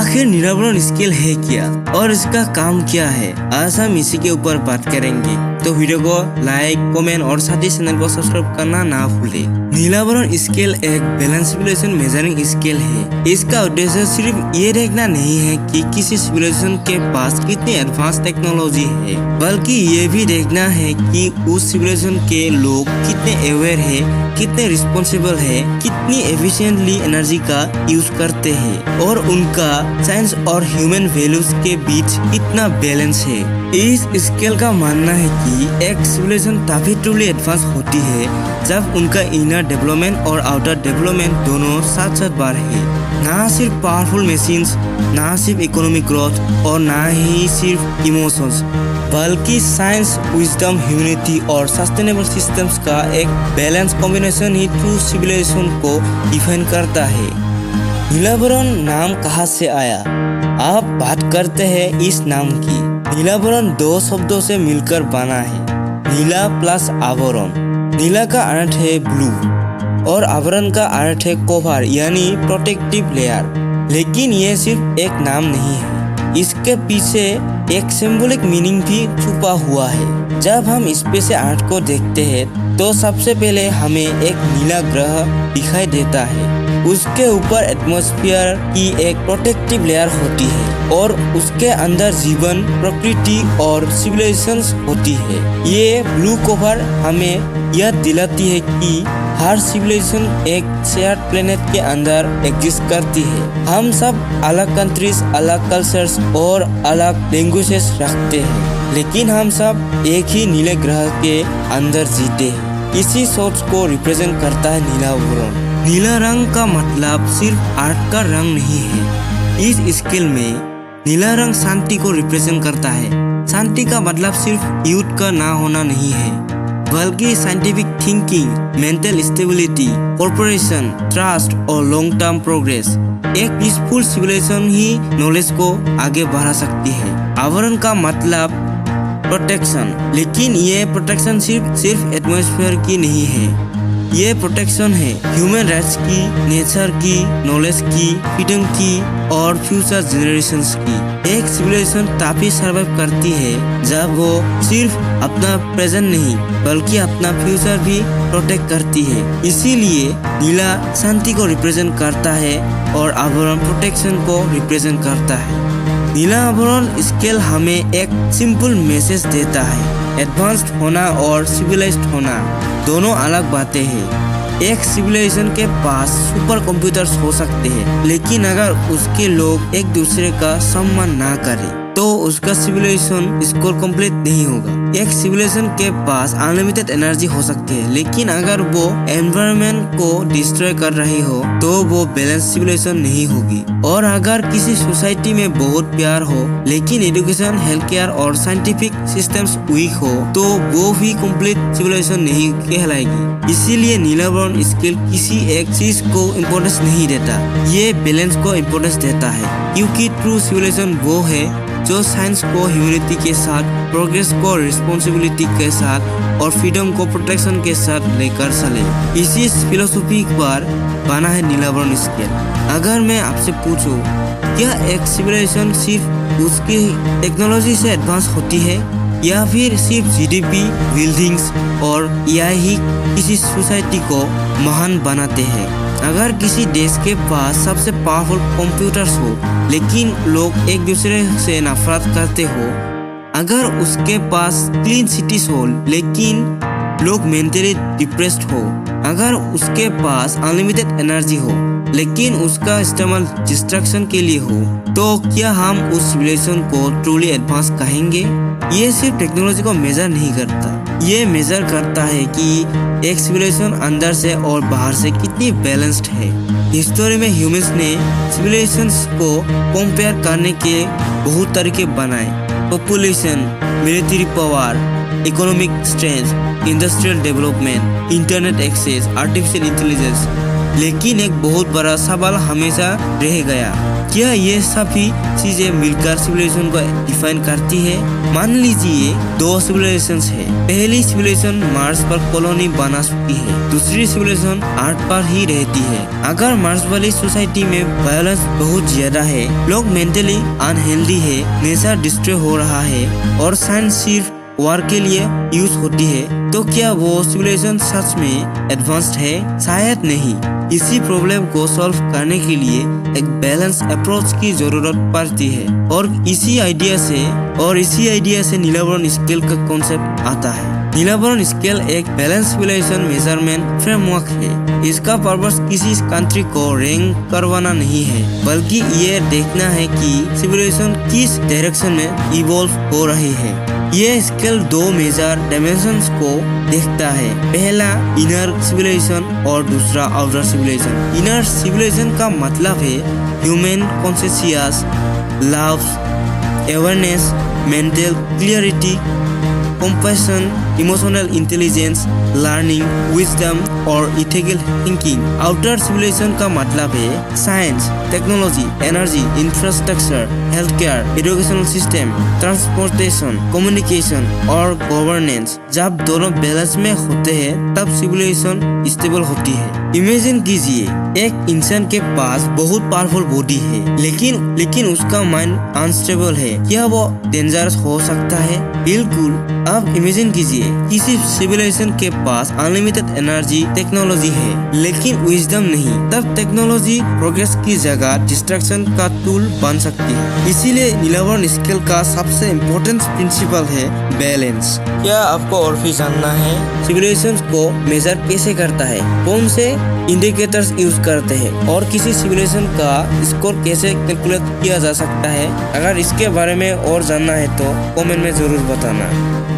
आखिर नीलावरण स्केल है क्या और इसका काम क्या है, आज हम इसी के ऊपर बात करेंगे। तो वीडियो को लाइक, कमेंट और साथ ही चैनल को सब्सक्राइब करना ना भूले। नीलावरण स्केल एक बैलेंस सिविलाइजेशन मेजरिंग स्केल है। इसका उद्देश्य सिर्फ ये देखना नहीं है कि किसी सिविलाइजेशन के पास कितनी एडवांस टेक्नोलॉजी है, बल्कि ये भी देखना है कि उस सिविलाइजेशन के लोग कितने अवेयर है, कितने रिस्पॉन्सिबल है, कितनी एफिशिएंटली एनर्जी का यूज करते हैं और उनका साइंस और ह्यूमन वैल्यूज के बीच कितना बैलेंस है। इस स्केल का मानना है कि एक सिविलाइजेशन तभी ट्रूली एडवांस होती है जब उनका इनर डेवलपमेंट और आउटर डेवलपमेंट दोनों साथ साथ बढ़ है। ना सिर्फ पावरफुल मशीन्स, ना सिर्फ इकोनॉमिक ग्रोथ और ना ही सिर्फ इमोशंस, बल्कि साइंस, विजडम, ह्यूमैनिटी और सस्टेनेबल सिस्टम्स का एक बैलेंस कॉम्बिनेशन ही ट्रू सिविलाइजेशन को डिफाइन करता है। नीलावरण नाम कहाँ से आया? आप बात करते हैं इस नाम की। नीलावरण दो शब्दों से मिलकर बना है, नीला प्लस आवरण। नीला का अर्थ है ब्लू और आवरण का अर्थ है कवर यानी प्रोटेक्टिव लेयर। लेकिन ये सिर्फ एक नाम नहीं है, इसके पीछे एक सिंबॉलिक मीनिंग भी छुपा हुआ है। जब हम स्पेस अर्थ को देखते हैं तो सबसे पहले हमें एक नीला ग्रह दिखाई देता है। उसके ऊपर एटमॉस्फेयर की एक प्रोटेक्टिव लेयर होती है और उसके अंदर जीवन, प्रकृति और सिविलाइजेशंस होती है। ये ब्लू कवर हमें यह दिलाती है कि हर सिविलाइजेशन एक शेयर्ड प्लेनेट के अंदर एग्जिस्ट करती है। हम सब अलग कंट्रीज, अलग कल्चर्स और अलग लैंग्वेजेस रखते हैं, लेकिन हम सब एक ही नीले ग्रह के अंदर जीते हैं। इसी सोच को रिप्रेजेंट करता है नीलावरण। नीला रंग का मतलब सिर्फ आर्ट का रंग नहीं है। इस स्केल में नीला रंग शांति को रिप्रेजेंट करता है। शांति का मतलब सिर्फ युद्ध का ना होना नहीं है, बल्कि scientific thinking, mental stability, corporation, trust और लॉन्ग टर्म प्रोग्रेस। एक पीसफुल सिविलाइजेशन ही नॉलेज को आगे बढ़ा सकती है। आवरण का मतलब प्रोटेक्शन, लेकिन ये प्रोटेक्शन सिर्फ एटमॉस्फेयर की नहीं है। ये प्रोटेक्शन है ह्यूमन राइट्स की, नेचर की, नॉलेज की, फ्रीडम की और फ्यूचर जनरेशंस की। एक सिविलाइजेशन तभी सर्वाइव करती है जब वो सिर्फ अपना प्रेजेंट नहीं बल्कि अपना फ्यूचर भी प्रोटेक्ट करती है। इसीलिए नीला शांति को रिप्रेजेंट करता है और आवरण प्रोटेक्शन को रिप्रेजेंट करता है। नीला आवरण स्केल हमें एक सिंपल मैसेज देता है, एडवांस्ड होना और सिविलाइज्ड होना दोनों अलग बातें हैं। एक सिविलाइजेशन के पास सुपर कंप्यूटर्स हो सकते हैं, लेकिन अगर उसके लोग एक दूसरे का सम्मान ना करें तो उसका सिविलाइजेशन स्कोर कंप्लीट नहीं होगा। एक सिविलाइजेशन के पास अनलिमिटेड एनर्जी हो सकती है, लेकिन अगर वो एनवायरनमेंट को डिस्ट्रॉय कर रही हो तो वो बैलेंस सिविलाइजेशन नहीं होगी। और अगर किसी सोसाइटी में बहुत प्यार हो लेकिन एजुकेशन, हेल्थ केयर और साइंटिफिक सिस्टम्स वीक हो तो वो भी कंप्लीट सिविलाइजेशन नहीं कहलाएगी। इसीलिए नीलावरण स्केल किसी एक चीज को इम्पोर्टेंस नहीं देता, ये बैलेंस को इम्पोर्टेंस देता है, क्योंकि ट्रू सिविलाइजेशन वो है जो साइंस को ह्यूमैनिटी के साथ, प्रोग्रेस को रिस्पॉन्सिबिलिटी के साथ और फ्रीडम को प्रोटेक्शन के साथ लेकर चले। इसी फिलोसफी पर बना है नीलावरण स्केल। अगर मैं आपसे पूछूं, क्या एक सिविलाइजेशन सिर्फ उसकी टेक्नोलॉजी से एडवांस होती है या फिर सिर्फ जीडीपी, बिल्डिंग्स और एआई ही किसी सोसाइटी को महान बनाते हैं? अगर किसी देश के पास सबसे पावरफुल कंप्यूटर्स हो लेकिन लोग एक दूसरे से नफरत करते हो, अगर उसके पास क्लीन सिटीज हो लेकिन लोग मेंटली डिप्रेस्ड हो, अगर उसके पास अनलिमिटेड एनर्जी हो लेकिन उसका इस्तेमाल डिस्ट्रैक्शन के लिए हो, तो क्या हम उस सिविलाइजेशन को ट्रूली एडवांस कहेंगे? ये सिर्फ टेक्नोलॉजी को मेजर नहीं करता, ये मेजर करता है कि एक सिविलाइजेशन अंदर से और बाहर से कितनी बैलेंस्ड है। हिस्टोरी में ह्यूमंस ने सिविलाइजेशंस को कंपेयर करने के बहुत तरीके बनाए। Population, military power, economic strength, industrial development, internet access, artificial intelligence. लेकिन एक बहुत बड़ा सवाल हमेशा रह गया, क्या ये सभी चीजें मिलकर सिविलाइजेशन को डिफाइन करती है? मान लीजिए दो सिविलाइजेशन है। पहली सिविलाइजेशन मार्स पर कॉलोनी बना चुकी है, दूसरी सिविलाइजेशन अर्थ पर ही रहती है। अगर मार्स वाली सोसाइटी में वायलेंस बहुत ज्यादा है, लोग मेंटली अनहेल्दी है, नेचर डिस्ट्रॉय हो रहा है और साइंस सिर्फ वार के लिए यूज होती है, तो क्या वो सिविलाइजेशन सच में एडवांस्ड है? शायद नहीं। इसी प्रॉब्लम को सॉल्व करने के लिए एक बैलेंस अप्रोच की जरूरत पड़ती है और इसी आइडिया से नीलावरण स्केल का कॉन्सेप्ट आता है। नीलावरण स्केल एक बैलेंस सिविलाइजेशन मेजरमेंट फ्रेमवर्क है। इसका पर्पस किसी कंट्री को रैंक करवाना नहीं है, बल्कि ये देखना है कि सिविलाइजेशन किस डायरेक्शन में इवॉल्व हो रही है। ये स्केल दो मेजर डायमेंशंस को देखता है, पहला इनर सिविलाइजेशन और दूसरा आउटर सिविलाइजेशन। इनर सिविलाइजेशन का मतलब है human conscious, love, awareness, mental clarity, compassion, emotional intelligence, learning, wisdom और ethical thinking। आउटर सिविलाइजेशन का मतलब है science, technology, energy, infrastructure, health care, educational system, transportation, communication और गवर्नेंस। जब दोनों बैलेंस में होते हैं तब सिविलाइजेशन स्टेबल होती है। इमेजिन कीजिए एक इंसान के पास बहुत पावरफुल बॉडी है, लेकिन उसका माइंड अनस्टेबल है। क्या वो डेंजरस हो सकता है? बिल्कुल। अब इमेजिन कीजिए किसी सिविलाइजेशन के पास अनलिमिटेड एनर्जी टेक्नोलॉजी है, लेकिन विजडम नहीं, तब टेक्नोलॉजी प्रोग्रेस की जगह डिस्ट्रक्शन का टूल बन सकती है। इसीलिए नीलावरण स्केल का सबसे इम्पोर्टेंट प्रिंसिपल है बैलेंस। क्या आपको और भी जानना है? सिविलाइजेशन को मेजर कैसे करता है, कौन से इंडिकेटर्स यूज करते हैं और किसी सिविलाइजेशन का स्कोर कैसे कैलकुलेट किया जा सकता है? अगर इसके बारे में और जानना है तो कमेंट में जरूर बताना।